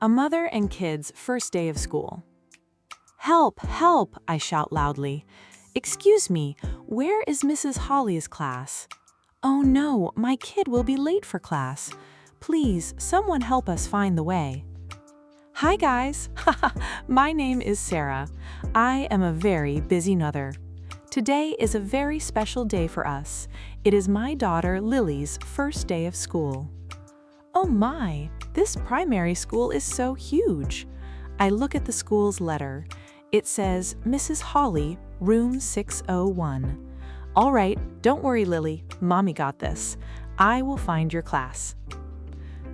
A mother and kids' first day of school. "Help, help," I shout loudly. "Excuse me, where is Mrs. Holly's class?" "Oh no, my kid will be late for class. Please, someone help us find the way." Hi guys, my name is Sarah. I am a very busy mother. Today is a very special day for us. It is my daughter Lily's first day of school. Oh my, this primary school is so huge. I look at the school's letter. It says, Mrs. Holly, room 601. All right, don't worry, Lily. Mommy got this. I will find your class.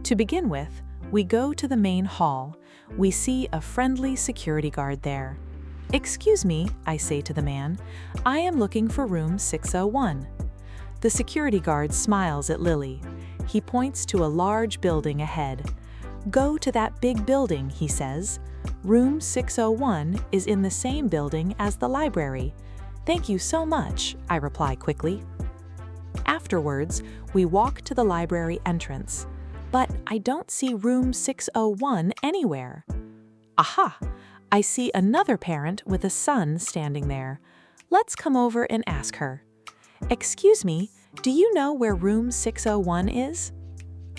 To begin with, we go to the main hall. We see a friendly security guard there. "Excuse me," I say to the man. "I am looking for room 601. The security guard smiles at Lily. He points to a large building ahead. "Go to that big building," he says. "Room 601 is in the same building as the library." "Thank you so much," I reply quickly. Afterwards, we walk to the library entrance. But I don't see room 601 anywhere. Aha! I see another parent with a son standing there. Let's come over and ask her. "Excuse me, do you know where room 601 is?"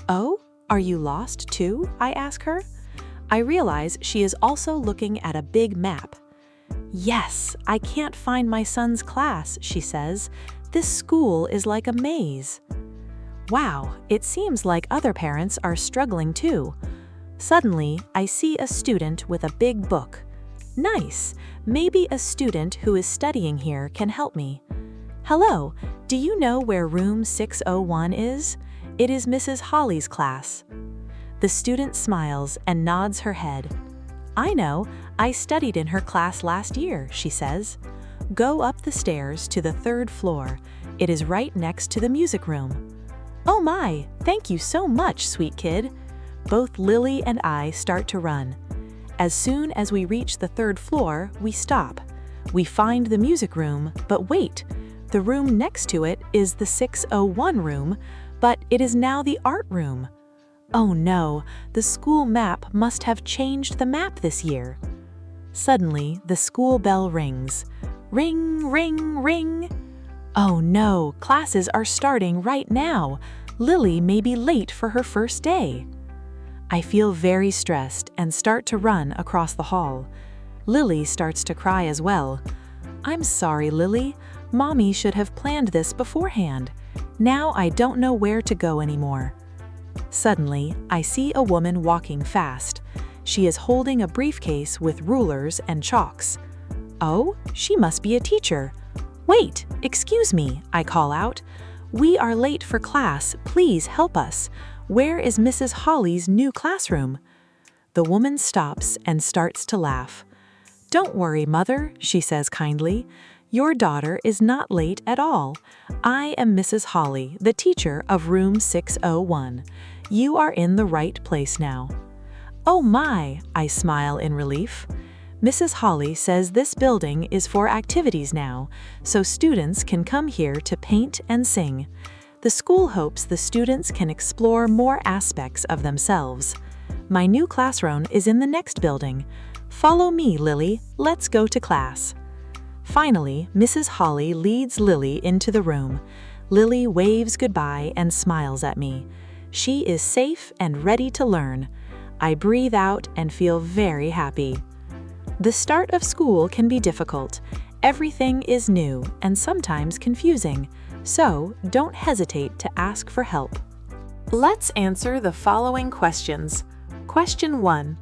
"Oh, are you lost too?" I ask her. I realize she is also looking at a big map. "Yes, I can't find my son's class," she says. "This school is like a maze." Wow, it seems like other parents are struggling too. Suddenly, I see a student with a big book. Nice, maybe a student who is studying here can help me. "Hello, do you know where room 601 is? It is Mrs. Holly's class." The student smiles and nods her head. "I know, I studied in her class last year," she says. "Go up the stairs to the 3rd floor. It is right next to the music room." "Oh my, thank you so much, sweet kid." Both Lily and I start to run. As soon as we reach the 3rd floor, we stop. We find the music room, but wait, the room next to it is the 601 room, but it is now the art room. Oh no, the school map must have changed the map this year. Suddenly, the school bell rings. Ring, ring, ring. Oh no, classes are starting right now. Lily may be late for her first day. I feel very stressed and start to run across the hall. Lily starts to cry as well. "I'm sorry, Lily. Mommy should have planned this beforehand. Now I don't know where to go anymore." Suddenly, I see a woman walking fast. She is holding a briefcase with rulers and chalks. Oh, she must be a teacher. "Wait, excuse me," I call out. "We are late for class. Please help us. Where is Mrs. Holly's new classroom?" The woman stops and starts to laugh. "Don't worry, Mother," she says kindly. "Your daughter is not late at all. I am Mrs. Holly, the teacher of room 601. You are in the right place now." "Oh my," I smile in relief. Mrs. Holly says this building is for activities now, so students can come here to paint and sing. The school hopes the students can explore more aspects of themselves. My new classroom is in the next building. Follow me, Lily. Let's go to class. Finally, Mrs. Holly leads Lily into the room. Lily waves goodbye and smiles at me. She is safe and ready to learn. I breathe out and feel very happy. The start of school can be difficult. Everything is new and sometimes confusing, so don't hesitate to ask for help. Let's answer the following questions. Question 1.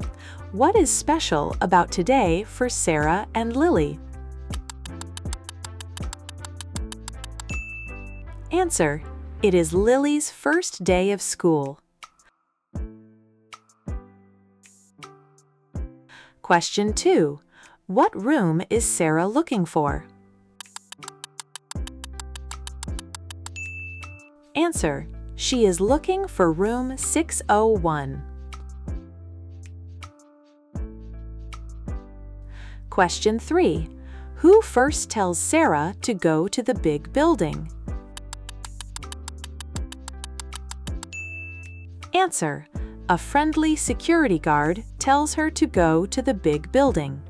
What is special about today for Sarah and Lily? Answer. It is Lily's first day of school. Question 2. What room is Sarah looking for? Answer. She is looking for room 601. Question 3. Who first tells Sarah to go to the big building? Answer. A friendly security guard tells her to go to the big building.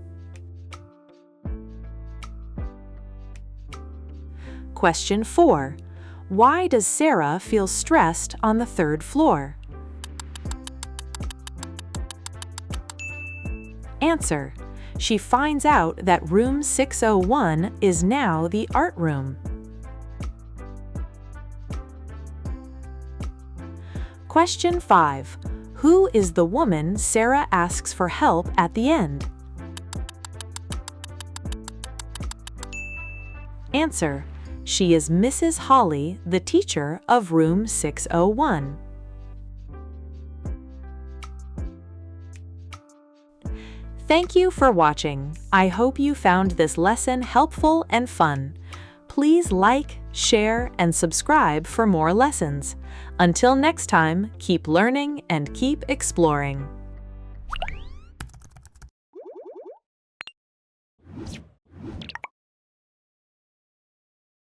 Question 4. Why does Sarah feel stressed on the third floor? Answer. She finds out that room 601 is now the art room. Question 5. Who is the woman Sarah asks for help at the end? Answer. She is Mrs. Holly, the teacher of room 601. Thank you for watching. I hope you found this lesson helpful and fun. Please like, share, and subscribe for more lessons. Until next time, keep learning and keep exploring.